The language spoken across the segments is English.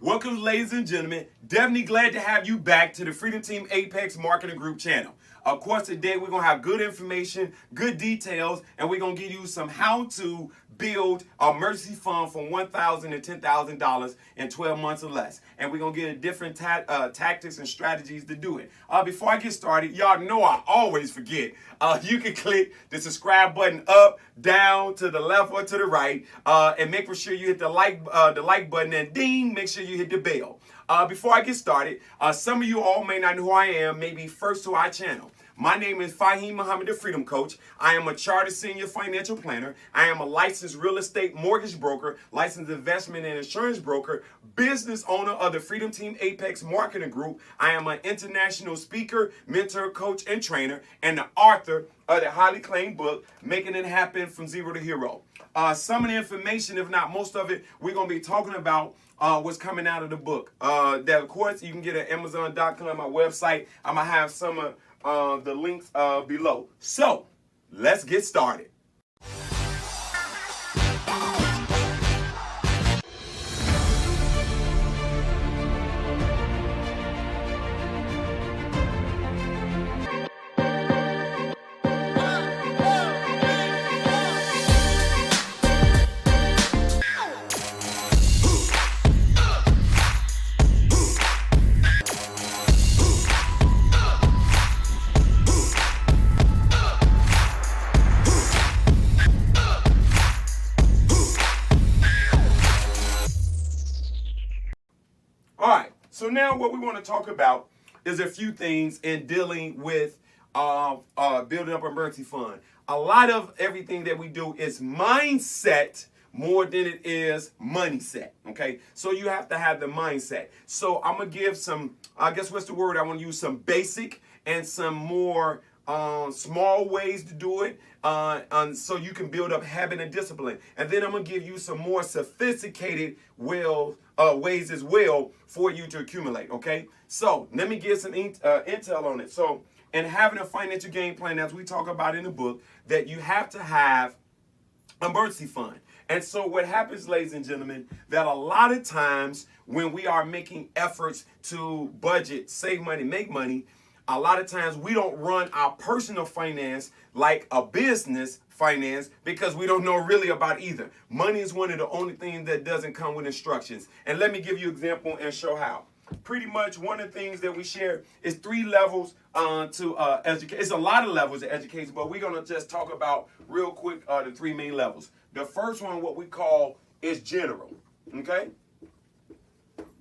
Welcome, ladies and gentlemen. Definitely glad to have you back to the Freedom Team Apex Marketing Group channel. Of course, today we're going to have good information, good details, and we're going to give you some how to build a emergency fund from $1,000 to $10,000 in 12 months or less. And we're going to get different tactics and strategies to do it. Before I get started, y'all know I always forget. You can click the subscribe button up, down, to the left, or to the right, and make sure you hit the like button, and ding, make sure you hit the bell. Before I get started, some of you all may not know who I am, maybe first to our channel. My name is Fahim Muhammad, the Freedom Coach. I am a chartered senior financial planner. I am a licensed real estate mortgage broker, licensed investment and insurance broker, business owner of the Freedom Team Apex Marketing Group. I am an international speaker, mentor, coach, and trainer, and the author of the highly claimed book, Making It Happen from Zero to Hero. Some of the information, if not most of it, we're going to be talking about what's coming out of the book. That, of course, you can get at Amazon.com, my website. I'm going to have some of the links below. So, let's get started. So now what we want to talk about is a few things in dealing with building up an emergency fund. A lot of everything that we do is mindset more than it is money set, okay? So you have to have the mindset. So I'm going to give some, I guess what's the word? I want to use some basic and some more small ways to do it so you can build up habit and discipline. And then I'm going to give you some more sophisticated ways as well for you to accumulate, okay? So let me get some intel on it. So in having a financial game plan, as we talk about in the book, that you have to have an emergency fund. And so what happens, ladies and gentlemen, that a lot of times when we are making efforts to budget, save money, make money, a lot of times we don't run our personal finance like a business finance because we don't know really about either. Money is one of the only things that doesn't come with instructions. And let me give you an example and show how. Pretty much one of the things that we share is 3 levels to education. It's a lot of levels of education, but we're going to just talk about real quick the 3 main levels. The first one, what we call, is general, okay?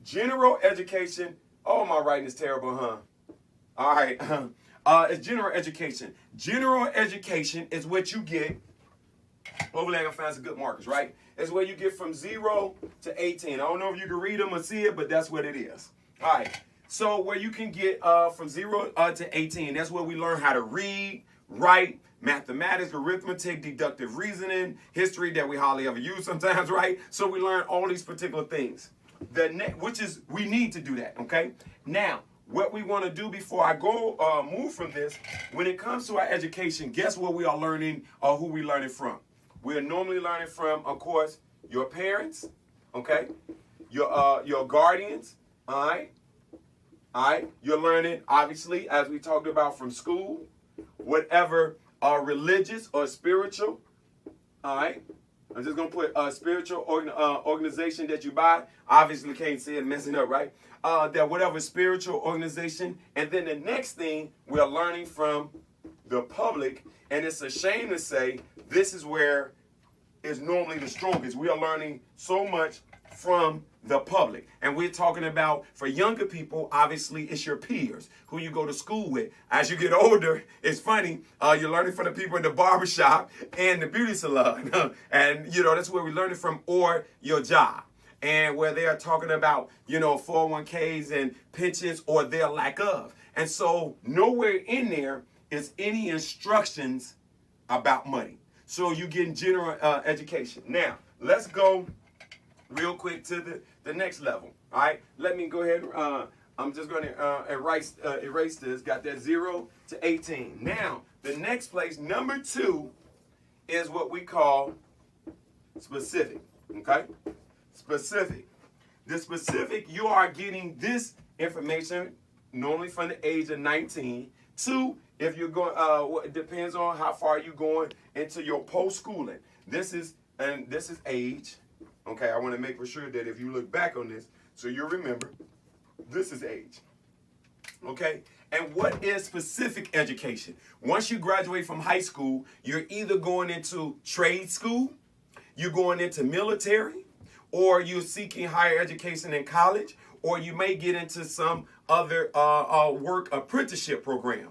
General education. Oh, my writing is terrible, huh? All right, it's general education. General education is what you get. Hopefully I can find some good markers, right? It's where you get from 0 to 18. I don't know if you can read them or see it, but that's what it is. All right, so where you can get from 0 to 18, that's where we learn how to read, write, mathematics, arithmetic, deductive reasoning, history that we hardly ever use sometimes, right? So we learn all these particular things. Which is, we need to do that, okay? Now, what we want to do before I go move from this, when it comes to our education, guess what we are learning or who we learning from? We're normally learning from, of course, your parents, okay? Your guardians, all right? All right? You're learning, obviously, as we talked about, from school, whatever religious or spiritual, all right? I'm just going to put spiritual organization that you buy. Obviously, can't say it messing up, right? That whatever spiritual organization. And then the next thing, we are learning from the public. And it's a shame to say this is where it's normally the strongest. We are learning so much from the public. And we're talking about, for younger people, obviously, it's your peers who you go to school with. As you get older, it's funny, you're learning from the people in the barbershop and the beauty salon. And, you know, that's where we're learning from, or your job. And where they are talking about, you know, 401ks and pensions or their lack of. And so nowhere in there is any instructions about money. So you're getting general education. Now, let's go real quick to the next level. All right, let me go ahead. I'm just going to erase this. Got that 0 to 18. Now, the next place, number 2, is what we call specific. Okay, specific. The specific, you are getting this information normally from the age of 19 to, if you're going, it depends on how far you're going into your post-schooling. This is age. Okay, I want to make for sure that if you look back on this, so you'll remember, this is age. Okay, and what is specific education? Once you graduate from high school, you're either going into trade school, you're going into military, or you're seeking higher education in college, or you may get into some other work apprenticeship program.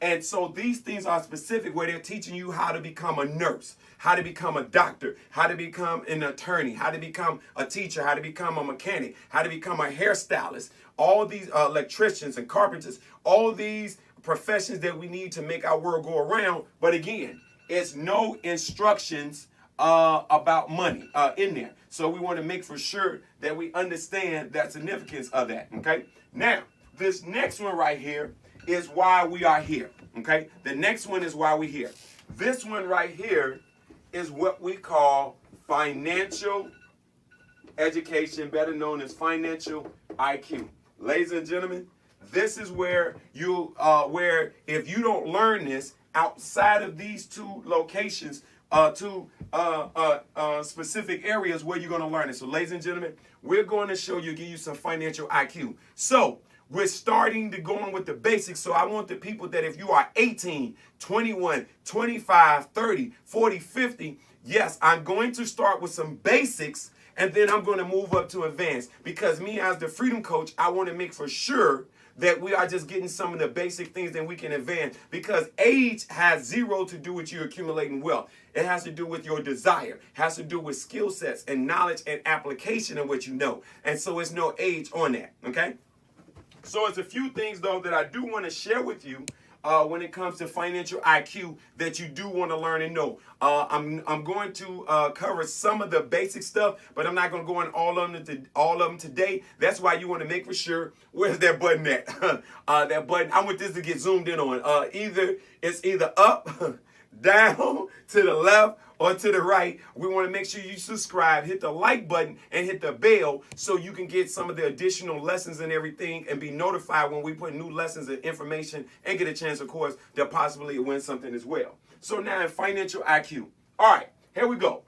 And so these things are specific, where they're teaching you how to become a nurse, how to become a doctor, how to become an attorney, how to become a teacher, how to become a mechanic, how to become a hairstylist. All these electricians and carpenters, all these professions that we need to make our world go around. But again, it's no instructions about money in there. So we want to make for sure that we understand that significance of that. Okay. Now, this next one right here is why we are here. Okay. The next one is why we're here. This one right here is what we call financial education, better known as financial IQ. Ladies and gentlemen, this is where where if you don't learn this outside of these two locations, specific areas where you're going to learn it. So, ladies and gentlemen, we're going to show you, give you some financial IQ. So, we're starting to go on with the basics. So I want the people that if you are 18, 21, 25, 30, 40, 50, yes, I'm going to start with some basics, and then I'm going to move up to advanced. Because me as the Freedom Coach, I want to make for sure that we are just getting some of the basic things that we can advance. Because age has zero to do with you accumulating wealth. It has to do with your desire. It has to do with skill sets and knowledge and application of what you know. And so it's no age on that, okay? So it's a few things, though, that I do want to share with you when it comes to financial IQ that you do want to learn and know. I'm going to cover some of the basic stuff, but I'm not going to go on all of them today. That's why you want to make for sure. Where's that button at? That button. I want this to get zoomed in on. It's either up, down, to the left, or to the right. We want to make sure you subscribe, hit the like button, and hit the bell so you can get some of the additional lessons and everything and be notified when we put new lessons and information, and get a chance, of course, to possibly win something as well. So now in financial IQ. All right, here we go.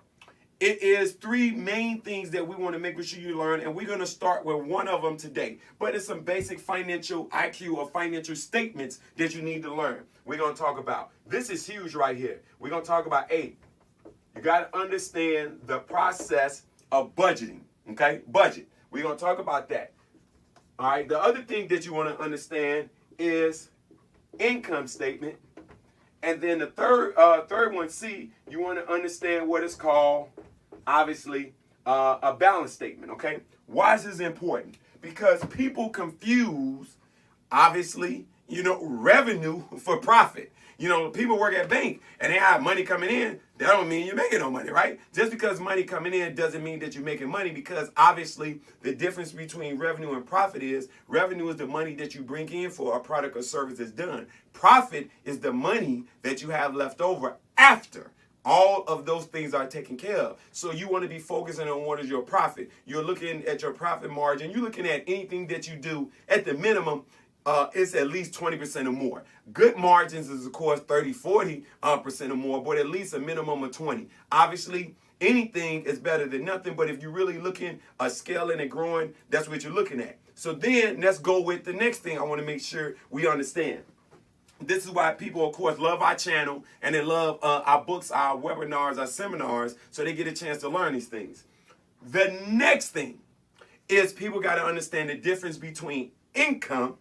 It is three main things that we want to make sure you learn, and we're going to start with one of them today. But it's some basic financial IQ or financial statements that you need to learn. We're going to talk about. This is huge right here. We're going to talk about you got to understand the process of budgeting, okay? Budget. We're going to talk about that. All right, the other thing that you want to understand is income statement. And then the third one, C, you want to understand what is called, obviously, a balance statement, okay? Why is this important? Because people confuse, obviously, revenue for profit. People work at bank and they have money coming in. That don't mean you're making no money, right? Just because money coming in doesn't mean that you're making money, because obviously the difference between revenue and profit is revenue is the money that you bring in for a product or service that's done. Profit is the money that you have left over after all of those things are taken care of. So you want to be focusing on what is your profit. You're looking at your profit margin. You're looking at anything that you do at the minimum. It's at least 20% or more. Good margins is, of course, 30-40% or more, but at least a minimum of 20. Obviously, anything is better than nothing, but if you're really looking at scaling and growing, that's what you're looking at. So then let's go with the next thing I want to make sure we understand. This is why people, of course, love our channel, and they love our books, our webinars, our seminars, so they get a chance to learn these things. The next thing is people got to understand the difference between income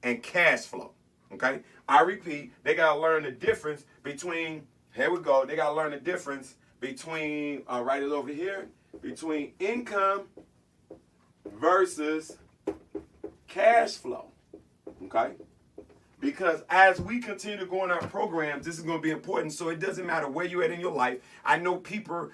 and cash flow, okay? I repeat, they got to learn the difference between, here we go, they got to learn the difference between, write it over here, between income versus cash flow, okay? Because as we continue to go in our programs, this is going to be important. So it doesn't matter where you're at in your life. I know people,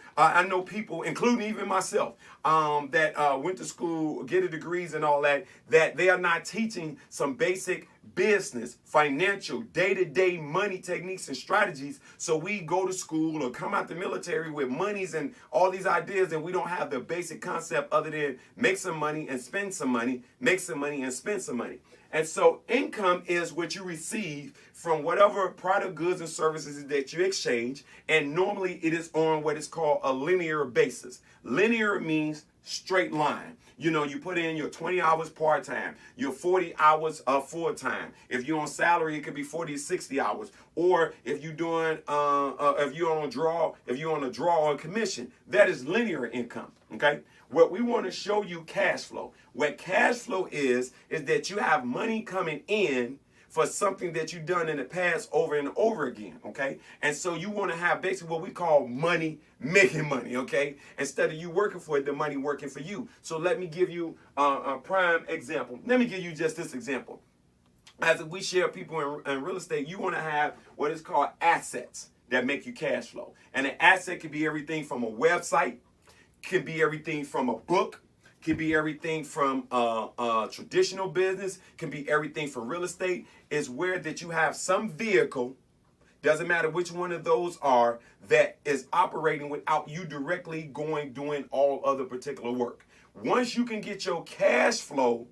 including even myself, that went to school, get a degrees and all that, that they are not teaching some basic business, financial, day-to-day money techniques and strategies. So we go to school or come out the military with monies and all these ideas, and we don't have the basic concept other than make some money and spend some money, make some money and spend some money. And so income is what you receive from whatever product, goods, and services that you exchange. And normally it is on what is called a linear basis. Linear means straight line. You know, you put in your 20 hours part-time, your 40 hours full-time. If you're on salary, it could be 40 to 60 hours. Or if you're doing, if you're on a draw or commission, that is linear income, okay? What we want to show you cash flow. What cash flow is that you have money coming in for something that you've done in the past over and over again, okay? And so you want to have basically what we call money making money, okay? Instead of you working for it, the money working for you. So let me give you a prime example. Let me give you just this example. As we share people in real estate, you want to have what is called assets that make you cash flow. And an asset could be everything from a website, could be everything from a book, can be everything from traditional business, can be everything from real estate. Is where that you have some vehicle, doesn't matter which one of those are, that is operating without you directly doing all other particular work. Once you can get your cash flow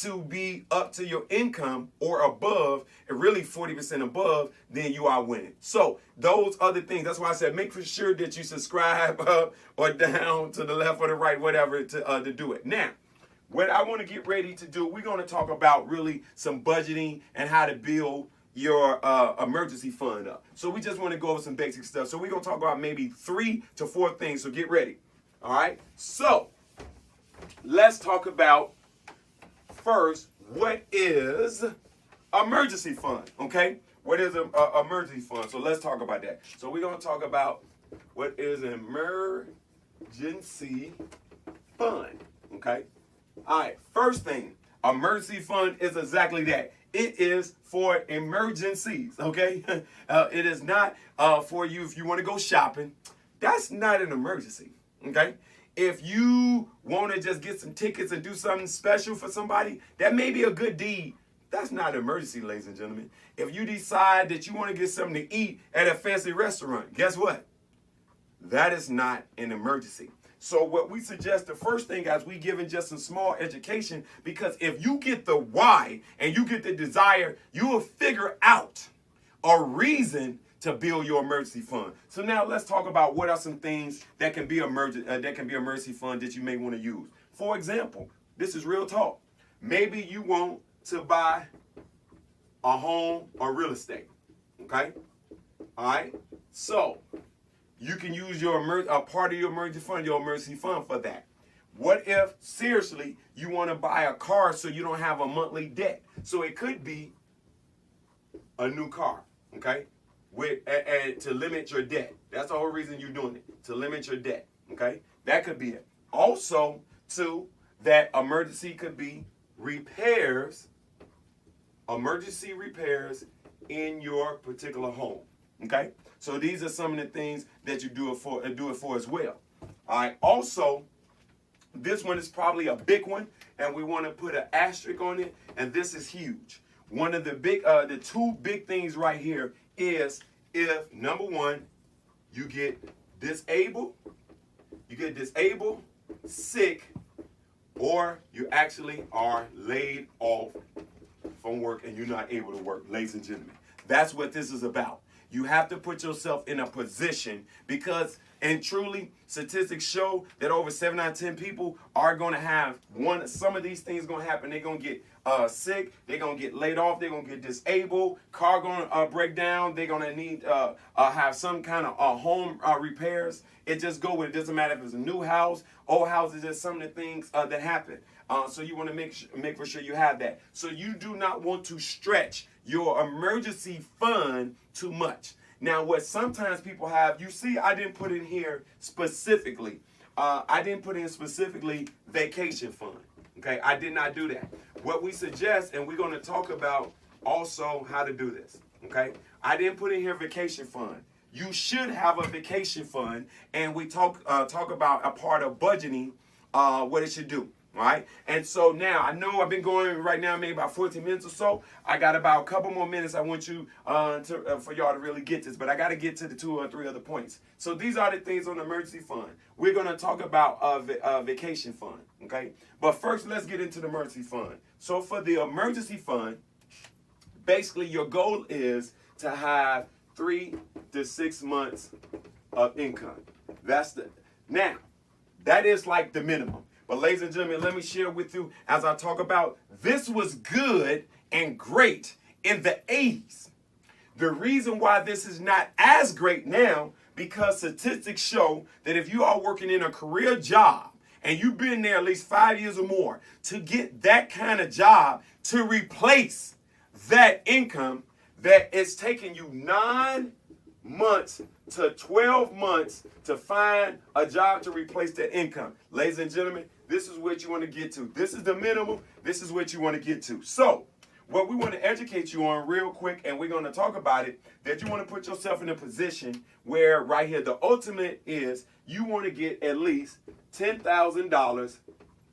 to be up to your income or above, and really 40% above, then you are winning. So those other things, that's why I said make for sure that you subscribe up or down to the left or the right, whatever, to do it. Now, what I want to get ready to do, we're going to talk about really some budgeting and how to build your emergency fund up. So we just want to go over some basic stuff. So we're going to talk about maybe 3 to 4 things. So get ready. All right. So let's talk about first, what is emergency fund? Okay. What is an emergency fund? So let's talk about that. So we're going to talk about what is an emergency fund. Okay. All right. First thing, emergency fund is exactly that. It is for emergencies, okay? It is not for you if you want to go shopping. That's not an emergency, okay? If you want to just get some tickets and do something special for somebody, that may be a good deed. That's not an emergency, ladies and gentlemen. If you decide that you want to get something to eat at a fancy restaurant, guess what? That is not an emergency. So what we suggest, the first thing, guys, we giving just some small education, because if you get the why and you get the desire, you will figure out a reason to build your emergency fund. So now let's talk about what are some things that can be emergency fund that you may want to use. For example, this is real talk. Maybe you want to buy a home or real estate, okay? All right, so you can use a part of your emergency fund for that. What if, seriously, you want to buy a car so you don't have a monthly debt? So it could be a new car, okay, to limit your debt. That's the whole reason you're doing it, to limit your debt, okay? That could be it. Also, too, that emergency could be repairs, emergency repairs in your particular home, okay? So these are some of the things that you do it for as well. All right. Also, this one is probably a big one, and we want to put an asterisk on it. And this is huge. One of the the 2 big things right here is if, number one, you get disabled, sick, or you actually are laid off from work and you're not able to work, ladies and gentlemen. That's what this is about. You have to put yourself in a position, because, and truly, statistics show that over 7 out of 10 people are going to have some of these things going to happen. They're going to get sick. They're going to get laid off. They're going to get disabled. Car going to break down. They're going to need have some kind of home repairs. It just go with it. Doesn't matter if it's a new house, old house. It's just some of the things that happen. So you want to make for sure you have that. So you do not want to stretch your emergency fund too much. Now, what sometimes people have, you see, I didn't put in here specifically. I didn't put in specifically vacation fund. Okay, I did not do that. What we suggest, and we're going to talk about also how to do this. Okay, I didn't put in here vacation fund. You should have a vacation fund, and we talk about a part of budgeting, what it should do. All right. And so now I know I've been going right now maybe about 14 minutes or so. I got about a couple more minutes. I want you for y'all to really get this, but I got to get to the 2 or 3 other points. So these are the things on the emergency fund. We're going to talk about a vacation fund. Okay. But first, let's get into the emergency fund. So for the emergency fund, basically your goal is to have 3 to 6 months of income. Now, that is like the minimum. But ladies and gentlemen, let me share with you as I talk about this was good and great in the 80s. The reason why this is not as great now, because statistics show that if you are working in a career job and you've been there at least 5 years or more, to get that kind of job to replace that income, that it's taking you 9 months to 12 months to find a job to replace that income. Ladies and gentlemen, this is what you want to get to. This is the minimum. This is what you want to get to. So what we want to educate you on real quick, and we're going to talk about it, that you want to put yourself in a position where right here, the ultimate is you want to get at least $10,000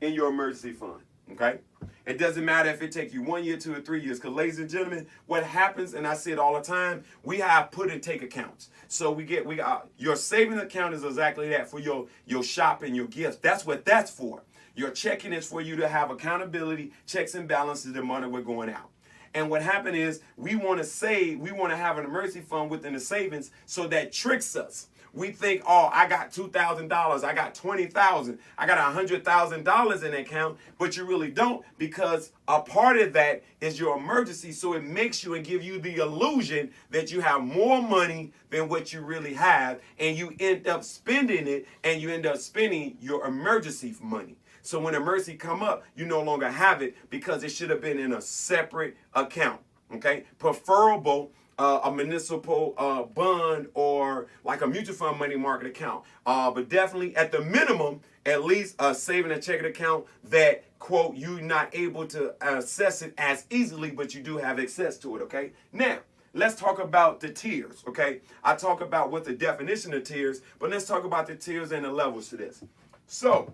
in your emergency fund. Okay? It doesn't matter if it takes you 1 year, 2 or 3 years. Because ladies and gentlemen, what happens, and I say it all the time, we have put and take accounts. So we got your savings account is exactly that for your shopping, your gifts. That's what that's for. Your checking is for you to have accountability, checks and balances, the money we're going out. And what happened is we want to save, we want to have an emergency fund within the savings, so that tricks us. We think, oh, I got $2,000, I got $20,000, I got $100,000 in the account, but you really don't, because a part of that is your emergency. So it makes you and give you the illusion that you have more money than what you really have, and you end up spending it, and you end up spending your emergency money. So when emergency come up, you no longer have it because it should have been in a separate account. Okay, preferable a municipal bond or like a mutual fund money market account. But definitely at the minimum, at least a saving and checking account that, quote, you're not able to access it as easily, but you do have access to it. Okay, now let's talk about the tiers. Okay, I talk about what the definition of tiers, but let's talk about the tiers and the levels to this. So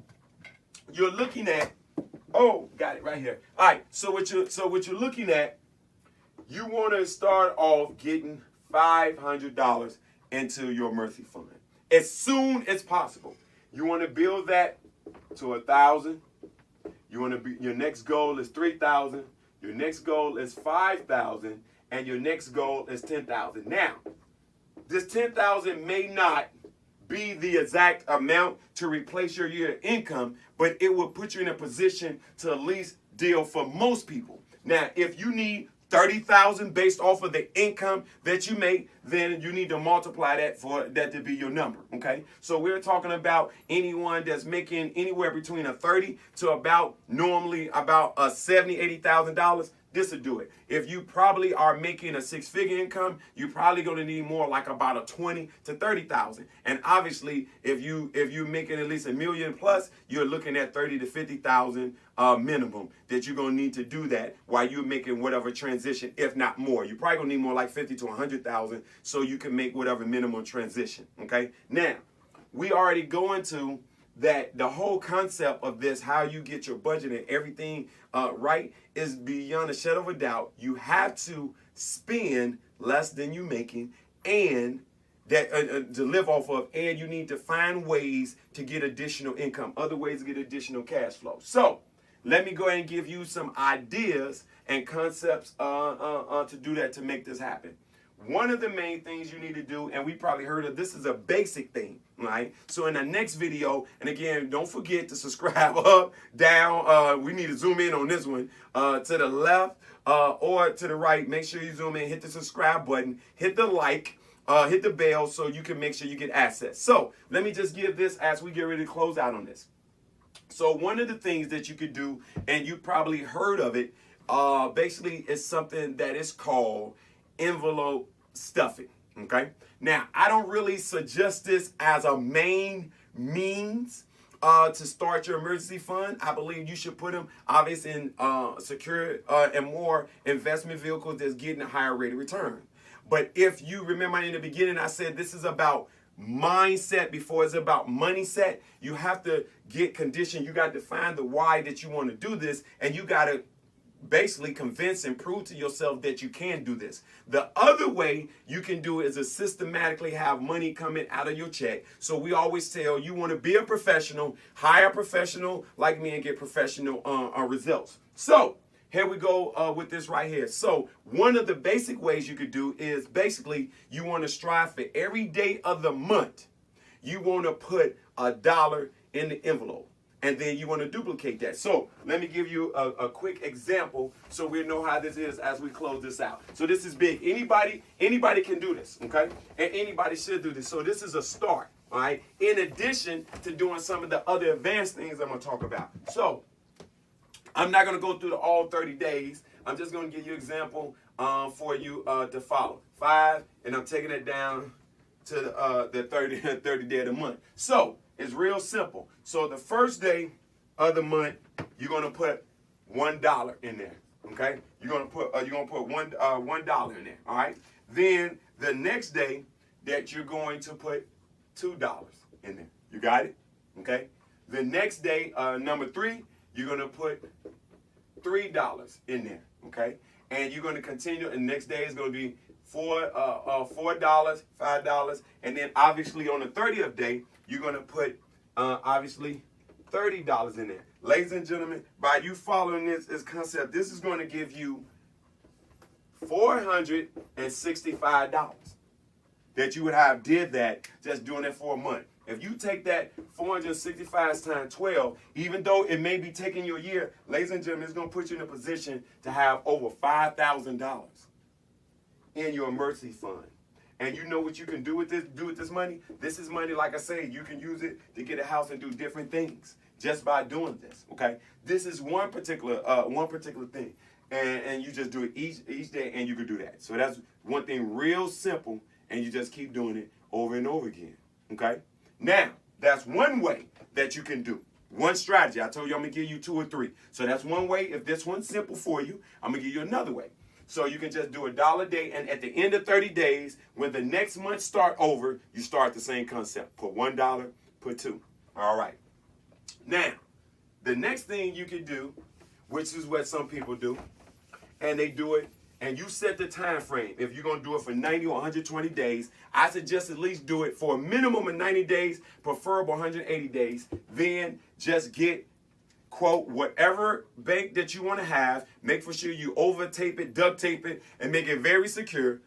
you're looking at, oh, got it right here. All right, so what you're looking at, you want to start off getting $500 into your emergency fund as soon as possible. You want to build that to 1,000. You want to be, your next goal is 3,000. Your next goal is 5,000, and your next goal is 10,000. Now, this 10,000 may not be the exact amount to replace your year income, but it will put you in a position to at least deal for most people. Now, if you need 30,000 based off of the income that you make, then you need to multiply that for that to be your number. Okay, so we're talking about anyone that's making anywhere between a 30 to about normally about a $70,000-$80,000. This will do it. If you probably are making a 6-figure income, you're probably going to need more, like about a 20 to 30,000. And obviously, if you're making at least $1 million plus, you're looking at 30 to 50,000 minimum that you're going to need to do that while you're making whatever transition, if not more. You're probably going to need more, like 50 to 100,000, so you can make whatever minimum transition. Okay. Now, we already go into that the whole concept of this, how you get your budget and everything right, is beyond a shadow of a doubt. You have to spend less than you're making, and that to live off of, and you need to find ways to get additional income, other ways to get additional cash flow. So let me go ahead and give you some ideas and concepts to do that, to make this happen. One of the main things you need to do, and we probably heard of this, is a basic thing, right? So in the next video, and again, don't forget to subscribe up, down. We need to zoom in on this one, to the left or to the right. Make sure you zoom in, hit the subscribe button, hit the like, hit the bell, so you can make sure you get access. So let me just give this as we get ready to close out on this. So one of the things that you could do, and you probably heard of it, basically is something that is called envelope stuffing. Okay, now I don't really suggest this as a main means to start your emergency fund. I believe you should put them obviously in secure and more investment vehicles that's getting a higher rate of return. But if you remember in the beginning, I said this is about mindset before it's about money set. You have to get conditioned. You got to find the why that you want to do this, and you got to basically convince and prove to yourself that you can do this. The other way you can do it is to systematically have money coming out of your check. So we always tell you want to be a professional, hire a professional like me and get professional results. So here we go with this right here. So one of the basic ways you could do is basically you want to strive for every day of the month. You want to put $1 in the envelope. And then you want to duplicate that. So let me give you a quick example so we know how this is as we close this out. So this is big. Anybody can do this, okay? And anybody should do this. So this is a start, all right? In addition to doing some of the other advanced things I'm going to talk about. So I'm not going to go through all 30 days. I'm just going to give you an example for you to follow. 5, and I'm taking it down to the 30 day of the month. So it's real simple. So the first day of the month, you're gonna put $1 in there. Okay? You're gonna put $1 in there. All right. Then the next day that you're going to put $2 in there. You got it? Okay. The next day, number 3, you're gonna put $3 in there. Okay. And you're gonna continue. And the next day is gonna be $4, $5, and then obviously on the 30th day, you're going to put, obviously, $30 in there. Ladies and gentlemen, by you following this concept, this is going to give you $465 that you would have did that just doing it for a month. If you take that 465 times 12, even though it may be taking you a year, ladies and gentlemen, it's going to put you in a position to have over $5,000 in your emergency fund. And you know what you can do with this money? This is money, like I say, you can use it to get a house and do different things just by doing this, okay? This is one particular thing. And you just do it each day and you can do that. So that's one thing real simple, and you just keep doing it over and over again, okay? Now, that's one way that you can do. One strategy. I told you I'm going to give you 2 or 3. So that's one way. If this one's simple for you, I'm going to give you another way. So you can just do $1 a day, and at the end of 30 days, when the next month start over, you start the same concept. Put $1, put 2. All right. Now, the next thing you can do, which is what some people do, and they do it, and you set the time frame. If you're going to do it for 90 or 120 days, I suggest at least do it for a minimum of 90 days, preferable 180 days. Then just get, quote, whatever bank that you want to have. Make for sure you over tape it, duct tape it, and make it very secure.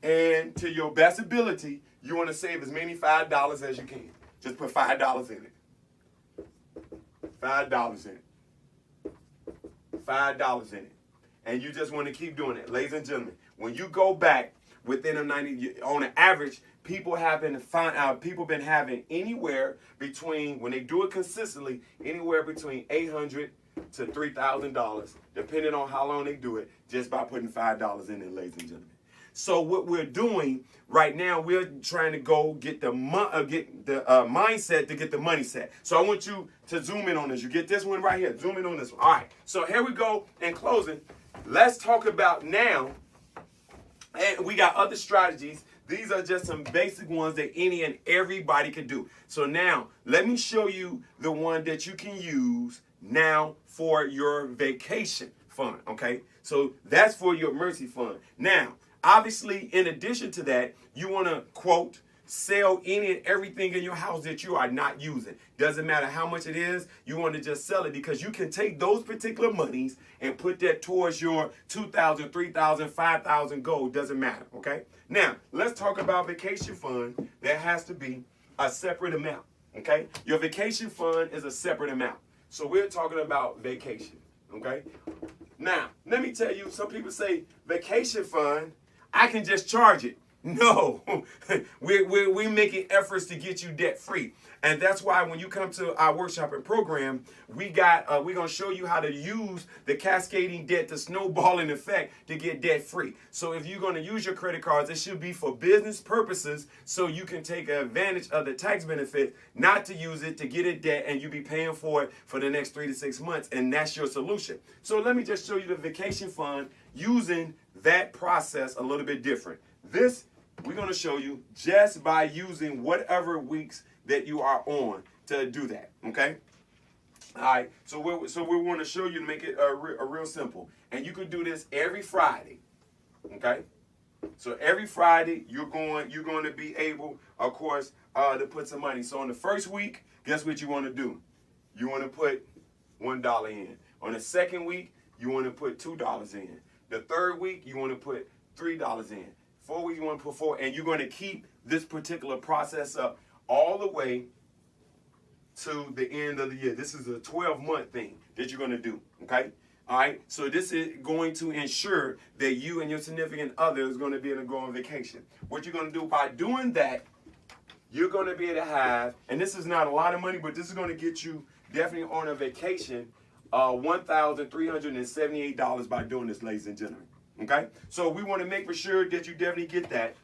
And to your best ability, you want to save as many $5 as you can. Just put $5 in it. $5 in it. $5 in it. And you just want to keep doing it. Ladies and gentlemen, when you go back within a 90, on an average, people been having anywhere between, when they do it consistently, anywhere between $800 to $3,000, depending on how long they do it, just by putting $5 in it, ladies and gentlemen. So what we're doing right now, we're trying to go get the mindset to get the money set. So I want you to zoom in on this. You get this one right here. Zoom in on this one. All right. So here we go. In closing, let's talk about now, and we got other strategies. These are just some basic ones that any and everybody can do. So now, let me show you the one that you can use now for your vacation fund, okay? So that's for your emergency fund. Now, obviously, in addition to that, you want to, quote, sell any and everything in your house that you are not using. Doesn't matter how much it is, you want to just sell it, because you can take those particular monies and put that towards your $2,000, $3,000, $5,000 goal. Doesn't matter, okay? Now, let's talk about vacation fund. That has to be a separate amount, okay? Your vacation fund is a separate amount. So we're talking about vacation, okay? Now, let me tell you, some people say vacation fund, I can just charge it. No, we're making efforts to get you debt free. And that's why when you come to our workshop and program, we're going to show you how to use the cascading debt, the snowballing effect, to get debt free. So if you're going to use your credit cards, it should be for business purposes, so you can take advantage of the tax benefit, not to use it to get a debt and you be paying for it for the next 3 to 6 months. And that's your solution. So let me just show you the vacation fund using that process a little bit different. This we're going to show you just by using whatever weeks that you are on to do that, okay? All right, so we want to show you to make it a real simple. And you can do this every Friday, okay? So every Friday, you're going to be able, of course, to put some money. So on the first week, guess what you want to do? You want to put $1 in. On the second week, you want to put $2 in. The third week, you want to put $3 in. 4 weeks, you want to put 4, and you're going to keep this particular process up all the way to the end of the year. This is a 12-month thing that you're going to do, okay? All right, so this is going to ensure that you and your significant other is going to be able to go on vacation. What you're going to do by doing that, you're going to be able to have, and this is not a lot of money, but this is going to get you definitely on a vacation, $1,378 by doing this, ladies and gentlemen. Okay? So we want to make for sure that you definitely get that.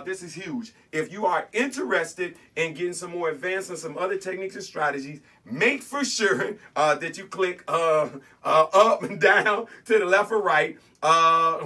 This is huge. If you are interested in getting some more advanced and some other techniques and strategies, make for sure that you click up and down to the left or right,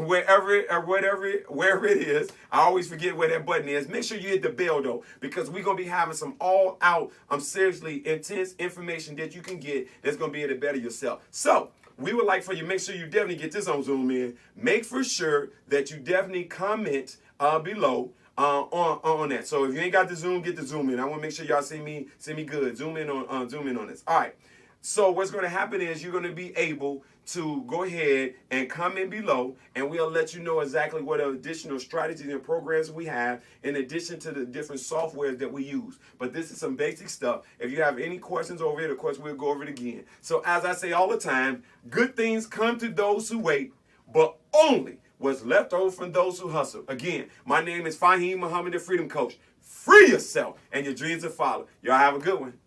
wherever it is. I always forget where that button is. Make sure you hit the bell though, because we're gonna be having some all out, seriously intense information that you can get that's gonna be able to better yourself. So we would like for you, make sure you definitely get this on Zoom in. Make for sure that you definitely comment below on that. So if you ain't got the Zoom, get the Zoom in. I want to make sure y'all see me good. Zoom in on this. All right. So what's going to happen is you're going to be able to go ahead and comment below, and we'll let you know exactly what additional strategies and programs we have in addition to the different softwares that we use. But this is some basic stuff. If you have any questions over it, of course, we'll go over it again. So as I say all the time, good things come to those who wait, but only what's left over from those who hustle. Again, my name is Fahim Muhammad, the Freedom Coach. Free yourself and your dreams will follow. Y'all have a good one.